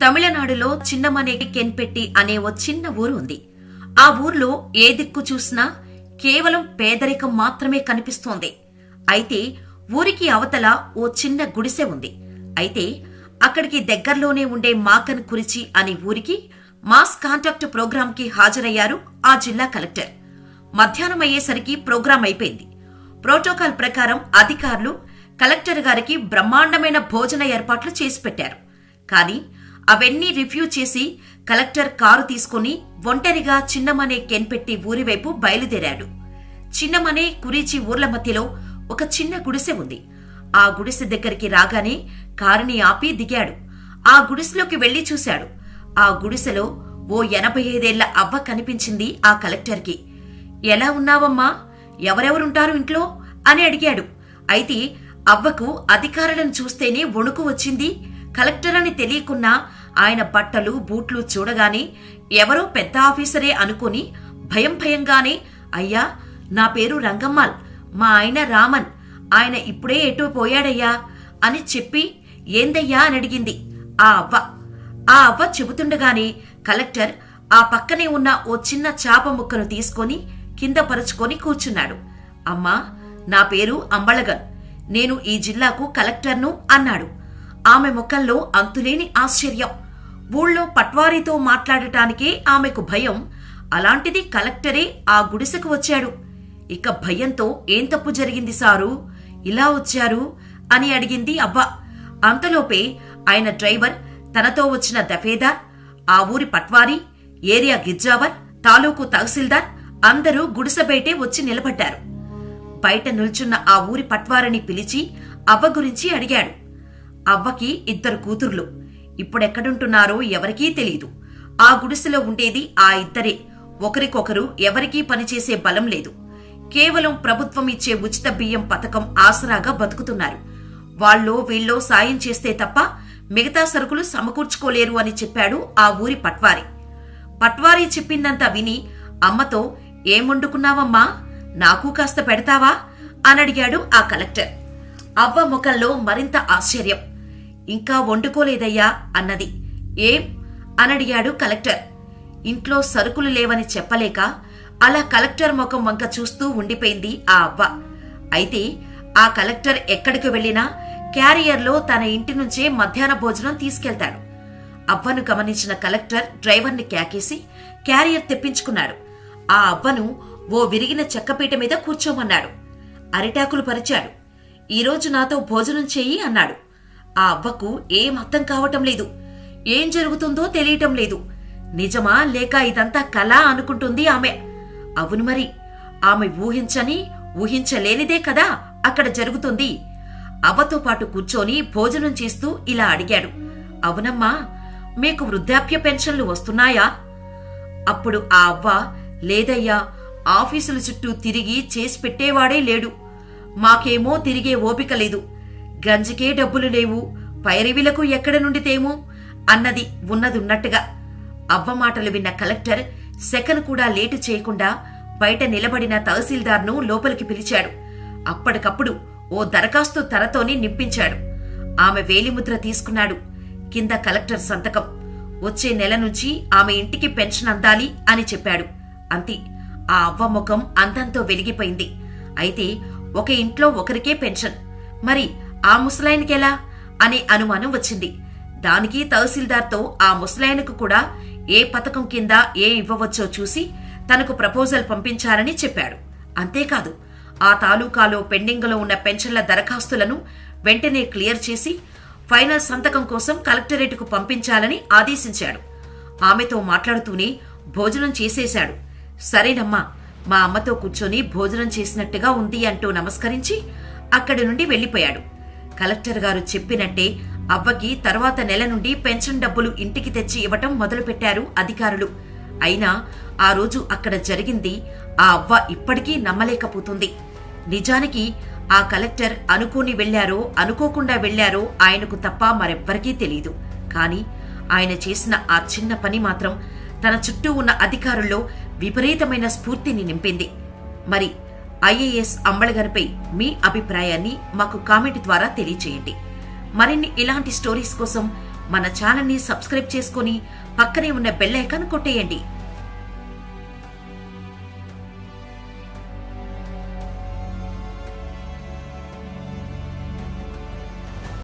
తమిళనాడులో చిన్నమనేటి కెన్పెట్టి అనే ఓ చిన్న ఊరు ఉంది. ఆ ఊర్లో ఏ దిక్కు చూసినా కేవలం పేదరికం మాత్రమే కనిపిస్తోంది. అయితే ఊరికి అవతల ఓ చిన్న గుడిసె ఉంది. అయితే అక్కడికి దగ్గర్లోనే ఉండే మాకన్ కురిచి అనే ఊరికి మాస్ కాంటాక్ట్ ప్రోగ్రాంకి హాజరయ్యారు ఆ జిల్లా కలెక్టర్. మధ్యాహ్నం అయ్యేసరికి ప్రోగ్రాం అయిపోయింది. ప్రోటోకాల్ ప్రకారం అధికారులు కలెక్టర్ గారికి బ్రహ్మాండమైన భోజన ఏర్పాట్లు చేసి పెట్టారు. కానీ అవన్నీ రిఫ్యూజ్ చేసి కలెక్టర్ కారు తీసుకుని ఒంటరిగా చిన్నమనే కెన్పెట్టి ఊరివైపు బయలుదేరాడు. చిన్నమనే కురీచి ఊర్ల మధ్యలో ఒక చిన్న గుడిసె ఉంది. ఆ గుడిసె దగ్గరికి రాగానే కారుని ఆపి దిగాడు. ఆ గుడిసెలోకి వెళ్లి చూశాడు. ఆ గుడిసెలో ఓ 85 ఏళ్ల అవ్వ కనిపించింది ఆ కలెక్టర్కి. ఎలా ఉన్నావమ్మా, ఎవరెవరుంటారు ఇంట్లో అని అడిగాడు. అయితే అవ్వకు అధికారులను చూస్తేనే వణుకు వచ్చింది. కలెక్టర్ అని తెలియకున్నా ఆయన బట్టలు బూట్లు చూడగానే ఎవరో పెద్ద ఆఫీసరే అనుకుని భయంగానే, అయ్యా నా పేరు రంగమ్మాల్, మా ఆయన రామన్, ఆయన ఇప్పుడే ఎటో పోయాడయ్యా అని చెప్పి ఏందయ్యా అని అడిగింది ఆ అవ్వ చెబుతుండగానే కలెక్టర్ ఆ పక్కనే ఉన్న ఓ చిన్న చాప ముక్కను తీసుకొని కింద పరుచుకొని కూర్చున్నాడు. అమ్మా, నా పేరు అంబళగన్, నేను ఈ జిల్లాకు కలెక్టర్ను అన్నాడు. ఆమె ముఖంలో అంతులేని ఆశ్చర్యం. ఊళ్ళో పట్వారీతో మాట్లాడటానికే ఆమెకు భయం, అలాంటిది కలెక్టరే ఆ గుడిసెకు వచ్చాడు. ఇక భయంతో ఏం తప్పు జరిగింది సారు, ఇలా వచ్చారు అని అడిగింది అవ్వ. అంతలోపే ఆయన డ్రైవర్, తనతో వచ్చిన దఫేదార్, ఆ ఊరి పట్వారీ, ఏరియా గిజ్జావర్, తాలూకు తహసీల్దార్ అందరూ గుడిసె బయటే వచ్చి నిలబడ్డారు. బయట నిల్చున్న ఆ ఊరి పట్వారిని పిలిచి అవ్వ గురించి అడిగాడు. అవ్వకి 2 కూతుర్లు. ఇప్పుడెక్కడుంటున్నారో ఎవరికీ తెలీదు. ఆ గుడిసెలో ఉండేది ఆ ఇద్దరే. ఒకరికొకరు ఎవరికీ పనిచేసే బలం లేదు. కేవలం ప్రభుత్వం ఇచ్చే ఉచిత బియ్యం పథకం ఆసరాగా బతుకుతున్నారు. వాళ్ళో వీళ్ళో సాయం చేస్తే తప్ప మిగతా సరుకులు సమకూర్చుకోలేరు అని చెప్పాడు ఆ ఊరి పట్వారీ. పట్వారీ చెప్పిందంతా విని అమ్మతో, ఏం వండుకున్నావమ్మా, నాకు కాస్త పెడతావా అని అడిగాడు ఆ కలెక్టర్. అవ్వ ముఖంలో మరింత ఆశ్చర్యం. ఇంకా వండుకోలేదయ్యా అన్నది. ఏం అనడిగాడు కలెక్టర్. ఇంట్లో సరుకులు లేవని చెప్పలేక అలా కలెక్టర్ ముఖం వంక చూస్తూ ఉండిపోయింది ఆ అవ్వ. అయితే ఆ కలెక్టర్ ఎక్కడికి వెళ్లినా క్యారియర్లో తన ఇంటి నుంచే మధ్యాహ్న భోజనం తీసుకెళ్తాడు. అవ్వను గమనించిన కలెక్టర్ డ్రైవర్ని కేకేసి క్యారియర్ తెప్పించుకున్నాడు. ఆ అవ్వను ఓ విరిగిన చెక్కపీట మీద కూర్చోమన్నాడు. అరిటాకులు పరిచాడు. ఈరోజు నాతో భోజనం చెయ్యి అన్నాడు. ఆ అవ్వకు ఏం అర్థం కావటం లేదు. ఏం జరుగుతుందో తెలియటం లేదు. నిజమా లేక ఇదంతా కళ అనుకుంటుంది ఆమె. అవును మరి, ఆమె ఊహించలేనిదే కదా అక్కడ జరుగుతుంది. అవ్వతో పాటు కూర్చొని భోజనం చేస్తూ ఇలా అడిగాడు. అవునమ్మా, మీకు వృద్ధాప్య పెన్షన్లు వస్తున్నాయా? అప్పుడు ఆ అవ్వ, లేదయ్యా, ఆఫీసుల చుట్టూ తిరిగి చేసి పెట్టేవాడే లేడు. మాకేమో తిరిగే ఓపిక లేదు. గంజికే డబ్బులు లేవు, పైరవీలకు ఎక్కడ నుండి తేమో అన్నది ఉన్నదున్నట్టుగా. అవ్వ మాటలు విన్న కలెక్టర్ సెకను కూడా లేటు చేయకుండా బయట నిలబడిన తహసీల్దార్ను లోపలికి పిలిచాడు. అప్పటికప్పుడు ఓ దరఖాస్తు తనతోనే నింపించాడు. ఆమె వేలిముద్ర తీసుకున్నాడు. కింద కలెక్టర్ సంతకం. వచ్చే నెల నుంచి ఆమె ఇంటికి పెన్షన్ అందాలి అని చెప్పాడు. అంతే. ఆ అవ్వ ముఖం అందంతో వెలిగిపోయింది. అయితే ఒక ఇంట్లో ఒకరికే పెన్షన్, మరి ఆ ముసలాయనకెలా అనే అనుమానం వచ్చింది. దానికి తహసీల్దార్తో ఆ ముసలాయనకు కూడా ఏ పథకం కింద ఏ ఇవ్వవచ్చో చూసి తనకు ప్రపోజల్ పంపించాలని చెప్పాడు. అంతేకాదు, ఆ తాలూకాలో పెండింగ్లో ఉన్న పెన్షన్ల దరఖాస్తులను వెంటనే క్లియర్ చేసి ఫైనల్ సంతకం కోసం కలెక్టరేట్కు పంపించాలని ఆదేశించాడు. ఆమెతో మాట్లాడుతూనే భోజనం చేసేశాడు. సరేనమ్మా, మా అమ్మతో కూర్చొని భోజనం చేసినట్టుగా ఉంది అంటూ నమస్కరించి అక్కడి నుండి వెళ్లిపోయాడు. కలెక్టర్ గారు చెప్పినట్టే అవ్వకి తర్వాత నెల నుండి పెన్షన్ డబ్బులు ఇంటికి తెచ్చి ఇవ్వటం మొదలుపెట్టారు అధికారులు. అయినా ఆ రోజు అక్కడ జరిగింది ఆ అవ్వ ఇప్పటికీ నమ్మలేకపోతుంది. నిజానికి ఆ కలెక్టర్ అనుకోని వెళ్లారో అనుకోకుండా వెళ్లారో ఆయనకు తప్ప మరెవ్వరికీ తెలీదు. కాని ఆయన చేసిన ఆ చిన్న పని మాత్రం తన చుట్టూ ఉన్న అధికారుల్లో విపరీతమైన స్ఫూర్తిని నింపింది. మరి ఐఏఎస్ అంబళగన్పై మీ అభిప్రాయాన్ని మాకు కామెంట్ ద్వారా తెలియచేయండి. మరిన్ని ఇలాంటి స్టోరీస్ కోసం మన ఛానల్ని సబ్స్క్రైబ్ చేసుకుని పక్కనే ఉన్న బెల్ ఐకాన్ కొట్టేయండి.